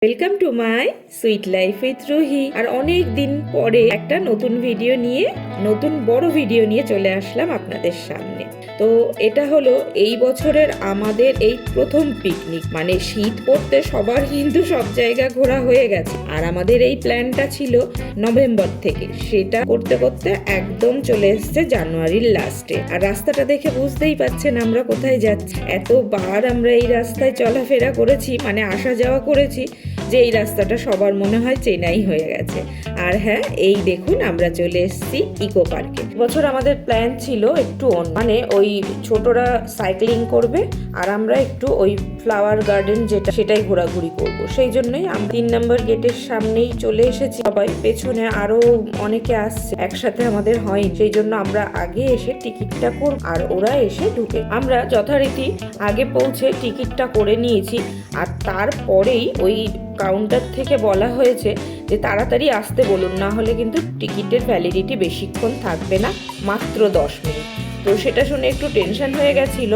Welcome to my sweet life with Ruhi. আর অনেক দিন পরে একটা নতুন ভিডিও নিয়ে বড় ভিডিও নিয়ে চলে আসলাম আপনাদের সামনে। তো এটা হলো এই বছরের আমাদের এই প্রথম পিকনিক। মানে শীত পড়তে সবার কিন্তু সব জায়গা ঘোরা হয়ে গেছে, আর আমাদের এই প্ল্যানটা ছিল নভেম্বর থেকে। সেটা করতে করতে একদম চলে এসছে জানুয়ারির লাস্টে। আর রাস্তাটা দেখে বুঝতেই পারছেন আমরা কোথায় যাচ্ছি। এতবার আমরা এই রাস্তায় চলাফেরা করেছি, মানে আসা যাওয়া করেছি, যে এই রাস্তাটা সবার মনে হয় চেনাই হয়ে গেছে। আর হ্যাঁ, এই দেখুন আমরা চলে এসেছি ইকো পার্কে। বছর আমাদের প্ল্যান ছিল একটু মানে ওই ছোটরা সাইক্লিং করবে আর আমরা একটু ওই ফ্লাওয়ার গার্ডেন সেটাই ঘোরাঘুরি করব। সেই জন্যই আমরা 3 নম্বর গেটের সামনেই চলে এসেছি। সবাই পেছনে আরো অনেকে আসছে, একসাথে আমাদের হয়, সেই জন্য আমরা আগে এসে টিকিটটা করব আর ওরা এসে ঢুকে। আমরা যথারীতি আগে পৌঁছে টিকিটটা করে নিয়েছি। আর তারপরেই ওই কাউন্টার থেকে বলা হয়েছে যে তাড়াতাড়ি আসতে বলুন, না হলে কিন্তু টিকিটের ভ্যালিডিটি বেশিক্ষণ থাকবে না, মাত্র 10 মিনিট। তো সেটা শুনে একটু টেনশন হয়ে গেছিল।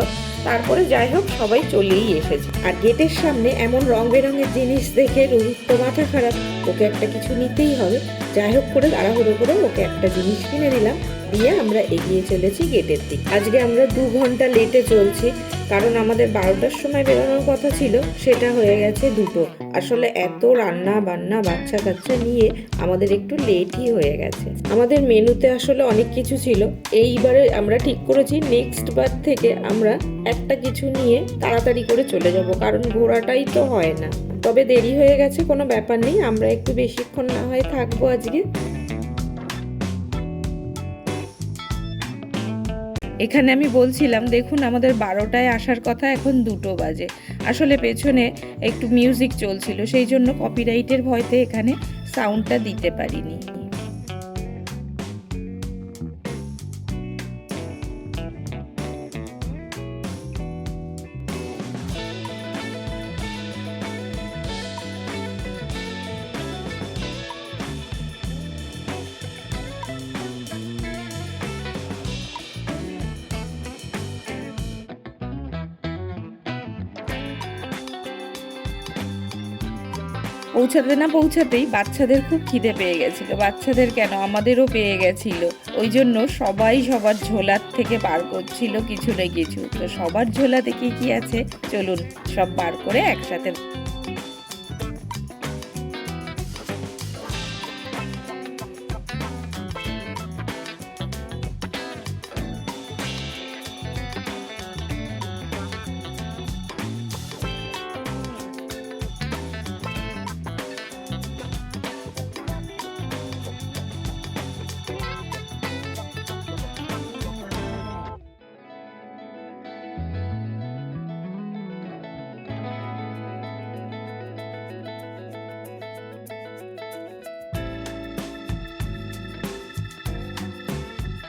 তারপরে যাই হোক সবাই চলেই এসেছে। আর গেটের সামনে এমন রং বেরঙের জিনিস দেখে রোহিত তো মাথা খারাপ, ওকে একটা কিছু নিতেই হবে। যাই হোক করে তাড়াহুড়ো করে ওকে একটা জিনিস কিনে নিলাম, দিয়ে আমরা এগিয়ে চলেছি গেটের দিক। আজকে আমরা 2 ঘন্টা লেটে চলছি, কারণ আমাদের 12টার সময় বেরোনোর কথা ছিল, সেটা হয়ে গেছে 2টো। আসলে এত রান্না বান্না বাচ্চা কাচ্চা নিয়ে আমাদের একটু লেটই হয়ে গেছে। আমাদের মেনুতে আসলে অনেক কিছু ছিল। এইবারে আমরা ঠিক করেছি নেক্সট বার থেকে আমরা একটা কিছু নিয়ে তাড়াতাড়ি করে চলে যাব, কারণ ঘোরাটাই তো হয় না। তবে দেরি হয়ে গেছে, কোনো ব্যাপার নেই, আমরা একটু বেশিক্ষণ না হয় থাকবো আজকে। এখানে আমি বলছিলাম, দেখুন আমাদের 12টায় আসার কথা, এখন 2টো বাজে। আসলে পেছনে একটু মিউজিক চলছিল, সেই জন্য কপিরাইটের ভয়তে এখানে সাউন্ডটা দিতে পারিনি। পৌঁছাতে না পৌঁছাতেই বাচ্চাদের খুব খিদে পেয়ে গেছিল। বাচ্চাদের কেন, আমাদেরও পেয়ে গেছিল। ওই জন্য সবাই সবার ঝোলার থেকে বার করছিল কিছু না কিছু। তো সবার ঝোলাতে কি আছে চলুন সব বার করে একসাথে।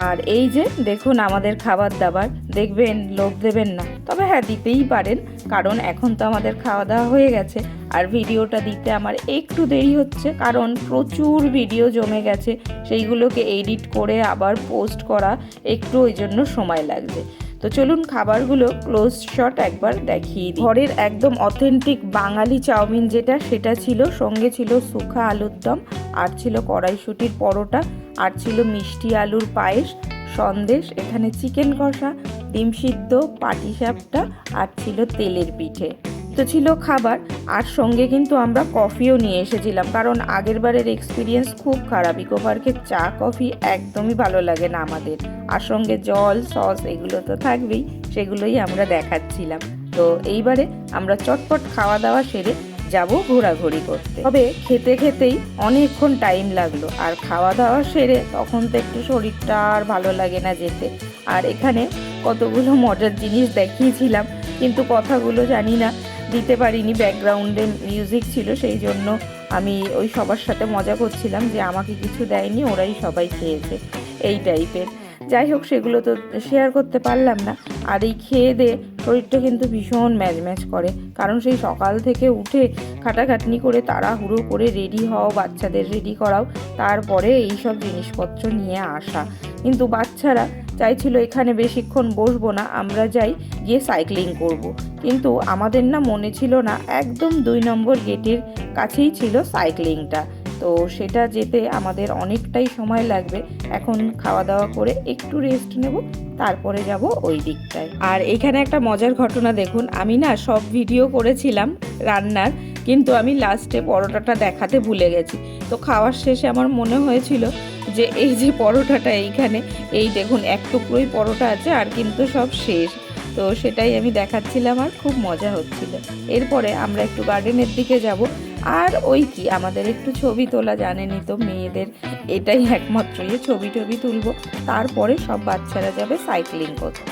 আর এই যে দেখুন আমাদের খাবার দাবার, দেখবেন লোভ দেবেন না, তবে হ্যাঁ দিতেই পারেন, কারণ এখন তো আমাদের খাওয়া দাওয়া হয়ে গেছে। আর ভিডিওটা দিতে আমার একটু দেরি হচ্ছে, কারণ প্রচুর ভিডিও জমে গেছে, সেইগুলোকে এডিট করে আবার পোস্ট করা একটু ওই জন্য সময় লাগছে। তো চলুন খাবারগুলো ক্লোজ শট একবার দেখিয়ে দিই। ঘরের একদম অথেন্টিক বাঙালি চাউমিন যেটা, সেটা ছিল, সঙ্গে ছিল শুখা আলুর দম, আর ছিল কড়াইশুঁটির পরোটা, আর ছিল মিষ্টি আলুর পায়েস, সন্দেশ, এখানে চিকেন কষা, ডিম সিদ্ধ, পাটিসাপটা, আর ছিল তেলের পিঠে। তো ছিল খাবার, আর সঙ্গে কিন্তু আমরা কফিও নিয়ে এসেছিলাম, কারণ আগের বারের এক্সপিরিয়েন্স খুব খারাপ। ইকো পার্কের চা কফি একদমই ভালো লাগে না আমাদের। আর সঙ্গে জল সস এগুলো তো থাকবেই, সেগুলোই আমরা দেখাচ্ছিলাম। তো এইবারে আমরা চটপট খাওয়া দাওয়া সেরে যাব ঘোরাঘুরি করতে। তবে খেতে খেতেই অনেকক্ষণ টাইম লাগলো, আর খাওয়া দাওয়া সেরে তখন তো একটু শরীরটা আর ভালো লাগে না যেতে। আর এখানে কতগুলো মজার জিনিস দেখিয়েছিলাম, কিন্তু কথাগুলো জানি না দিতে পারিনি, ব্যাকগ্রাউন্ডে মিউজিক ছিল, সেই জন্য আমি ওই সবার সাথে মজা করছিলাম যে আমাকে কিছু দেয়নি, ওরাই সবাই খেয়েছে, এই টাইপের। যাই হোক সেগুলো তো শেয়ার করতে পারলাম না। আর এই খেয়ে দিয়ে শরীরটা কিন্তু ভীষণ ম্যাজম্যাজ করে, কারণ সেই সকাল থেকে উঠে খাটাখাটনি করে তাড়াহুড়ো করে রেডি হও, বাচ্চাদের রেডি করাও, তারপরে এই সব জিনিসপত্র নিয়ে আসা। কিন্তু বাচ্চা বাচ্চারা চাইছিল এখানে বেশিক্ষণ বসবো না, আমরা যাই গিয়ে সাইক্লিং করব। কিন্তু আমাদের না মনে ছিল না, একদম 2 নম্বর গেটের কাছেই ছিল সাইক্লিংটা। তো সেটা যেতে আমাদের অনেকটাই সময় লাগবে। এখন খাওয়া দাওয়া করে একটু রেস্ট নেব, তারপরে যাব ওই দিকটায়। আর এখানে একটা মজার ঘটনা দেখুন, আমি না সব ভিডিও করেছিলাম রান্নার, কিন্তু আমি লাস্টে পরোটাটা দেখাতে ভুলে গেছি। তো খাওয়ার শেষে আমার মনে হয়েছিল যে এই যে পরোটাটা এইখানে, এই দেখুন এক টুকরোই পরোটা আছে আর কিন্তু সব শেষ। তো সেটাই আমি দেখাচ্ছিলাম আর খুব মজা হচ্ছিল। এরপরে আমরা একটু গার্ডেনের দিকে যাব। আর ওই কি, আমাদের একটু ছবি তোলা, জানেনই তো মেয়েদের এটাই একমাত্র ছবি টবি তুলবো। তারপরে সব বাচ্চারা যাবে সাইক্লিং করতে।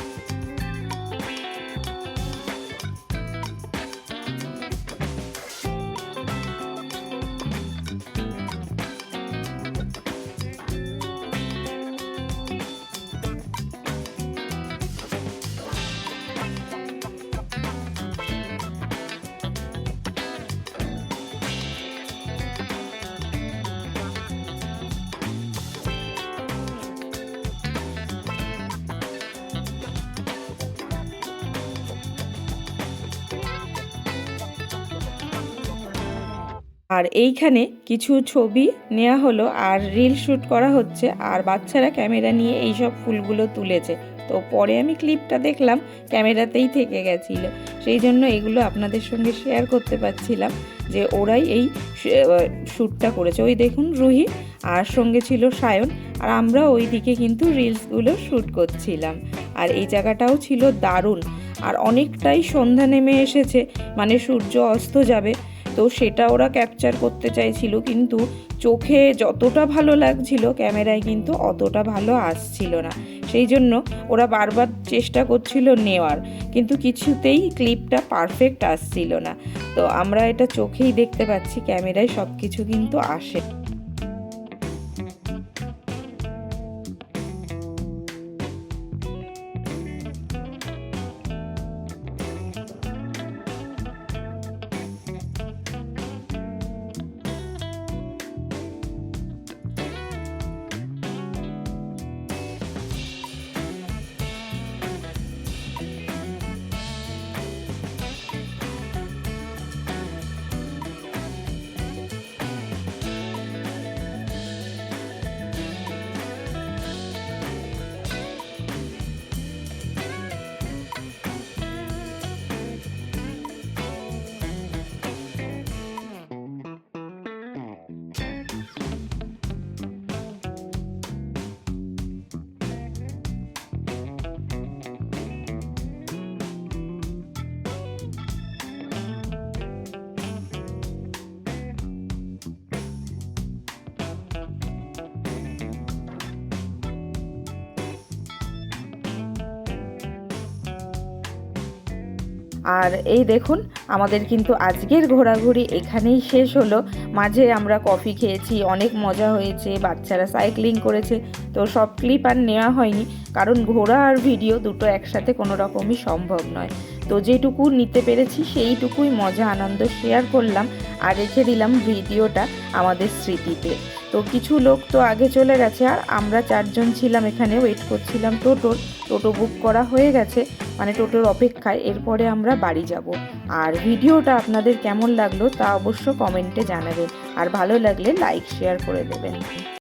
আর এইখানে কিছু ছবি নেওয়া হলো আর রিল শ্যুট করা হচ্ছে, আর বাচ্চারা ক্যামেরা নিয়ে এই সব ফুলগুলো তুলেছে। তো পরে আমি ক্লিপটা দেখলাম ক্যামেরাতেই থেকে গেছিলো, সেই জন্য এগুলো আপনাদের সঙ্গে শেয়ার করতে পারছিলাম যে ওরাই এই শ্যুটটা করেছে। ওই দেখুন রুহি, আর সঙ্গে ছিল সায়ন, আর আমরা ওই দিকে কিন্তু রিলসগুলো শ্যুট করছিলাম। আর এই জায়গাটাও ছিল দারুণ, আর অনেকটাই সন্ধ্যা নেমে এসেছে, মানে সূর্য অস্ত যাবে। তো সেটা ওরা ক্যাপচার করতে চাইছিল, কিন্তু চোখে যতটা ভালো লাগছিল ক্যামেরায় কিন্তু অতটা ভালো আসছিল না। সেই জন্য ওরা বারবার চেষ্টা করছিল নেওয়ার, কিন্তু কিছুতেই ক্লিপটা পারফেক্ট আসছিল না। তো আমরা এটা চোখেই দেখতে পাচ্ছি, ক্যামেরায় সব কিছু কিন্তু আসে। আর এই দেখুন, আমাদের কিন্তু আজকের ঘোরাঘুরি এখানেই শেষ হলো। মাঝে আমরা কফি খেয়েছি, অনেক মজা হয়েছে, বাচ্চারা সাইক্লিং করেছে। তো সব ক্লিপ আর নেওয়া হয়নি, কারণ ঘোরা আর ভিডিও দুটো একসাথে কোনো রকমই সম্ভব নয়। তো যেটুকু নিতে পেরেছি সেইটুকুই মজা আনন্দ শেয়ার করলাম, আর রেখে দিলাম ভিডিওটা আমাদের স্মৃতিতে। তো কিছু লোক তো আগে চলে গেছে, আর আমরা 4 জন ছিলাম এখানে, ওয়েট করছিলাম টোটো বুক করা হয়ে গেছে, মানে টোটোর অপেক্ষায়। এরপরে আমরা বাড়ি যাব। আর ভিডিওটা আপনাদের কেমন লাগলো তা অবশ্য কমেন্টে জানাবেন, আর ভালো লাগলে লাইক শেয়ার করে দেবেন।